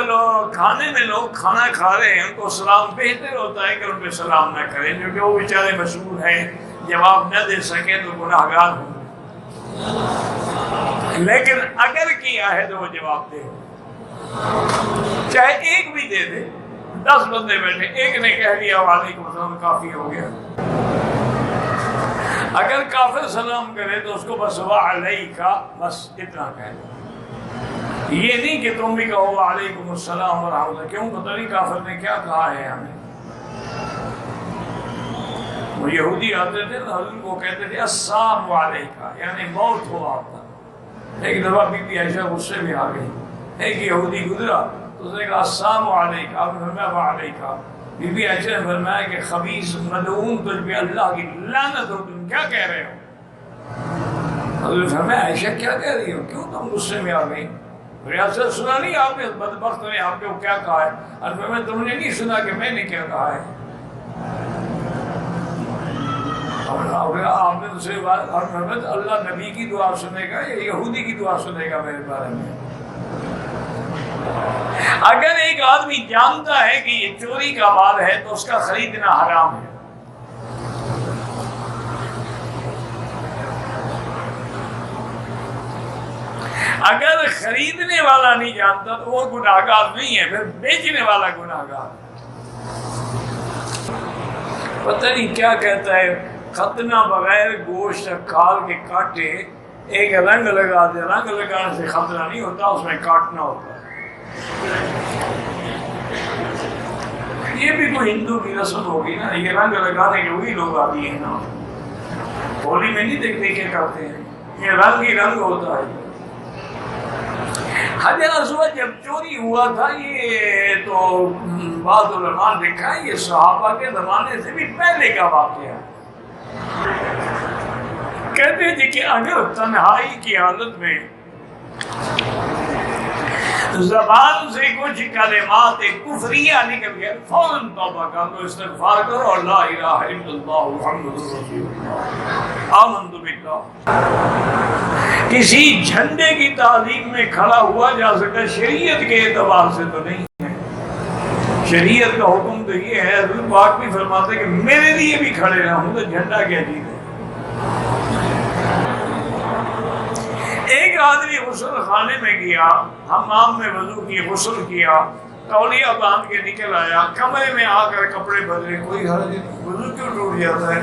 لوگ کھانے میں لوگ کھانا کھا رہے ہیں ان کو سلام بہتر ہوتا ہے کہ ان پہ سلام نہ کریں، کیونکہ وہ بیچارے مشغول ہیں، جواب نہ دے سکیں تو گناہ گار ہوں، لیکن اگر کیا ہے تو وہ جواب دے، چاہے ایک بھی دے دے، 10 بندے بیٹھے ایک نے کہہ دیا وعلیکم السلام کافی ہو گیا۔ اگر کافر سلام کرے تو اس کو بس وعلیکا بس اتنا کہہ دو، یہ نہیں کہ تم بھی کہو وعلیکم السلام ورحمۃ اللہ، کیوں پتہ نہیں کافر نے کیا کہا ہے ہمیں۔ وہ یہودی آتے تھے تو حضرت کو کہتے تھے السلام علیکہ، یعنی موت ہو آپ کا۔ ایک دفعہ بی بی عائشہ غصے میں آ گئی، ایک یہودی گزرا تو اس نے کہا السلام علیکہ، آپ نے فرمایا وعلیکہ۔ بی بی عائشہ نے فرمایا کہ خبیث ملعون تجھ پہ اللہ کی لعنت ہو، تم کیا کہہ رہے ہو؟ حضرت نے فرمایا عائشہ کیا کہہ رہی ہو، کیوں تم غصے میں آ گئی؟ ریاست سنا نہیں آپ نے بدبخت نے آپ کو کیا کہا ہے؟ اور فرمایا تم نے نہیں سنا کہ میں نے کیا کہا ہے؟ آپ نے دوسری بات اللہ نبی کی دعا سنے گا یا یہودی کی دعا سنے گا میرے بارے میں؟ اگر ایک آدمی جانتا ہے کہ یہ چوری کا مال ہے تو اس کا خریدنا حرام ہے، اگر خریدنے والا نہیں جانتا تو وہ گناہگار نہیں ہے، پھر بیچنے والا گناہگار۔ پتہ نہیں کیا کہتا ہے، ختنہ بغیر گوشت کھال کے کاٹے، ایک رنگ لگا دے، رنگ لگانے سے ختنہ نہیں ہوتا، اس میں کاٹنا ہوتا ہے۔ یہ بھی کوئی ہندو کی رسم ہوگی نا، یہ رنگ لگانے کے وہی لوگ آتی ہیں نا، ہولی میں نہیں دیکھتے کیا کرتے ہیں، یہ رنگ ہی رنگ ہوتا ہے۔ حجر اسود جب چوری ہوا تھا، یہ تو بعض علماء نے لکھا ہے یہ صحابہ کے زمانے سے بھی پہلے کا واقعہ ہے۔ کہتے تھے کہ اگر تنہائی کی حالت میں زبان سے کچھ کلمات کفریہ نکل گئے، فوراً توبہ کر لو، استغفار کرو اور لا الہ الا اللہ محمد رسول اللہ آمنت باللہ۔ کسی جھنڈے کی تعظیم میں کھڑا ہوا جا سکتا، شریعت کے اعتبار سے تو نہیں ہے۔ شریعت کا حکم تو یہ ہے، حضور پاک بھی فرماتے کہ میرے لیے بھی کھڑے نہ ہوں تو جھنڈا کیا چیز ہے۔ ایک آدمی غسل خانے میں گیا، حمام میں وضو کی، غسل کیا، تولیہ باندھ کے نکل آیا، کمرے میں آ کر کپڑے بدلے، کوئی حرج نہیں، وضو کیوں ٹوٹ جاتا ہے؟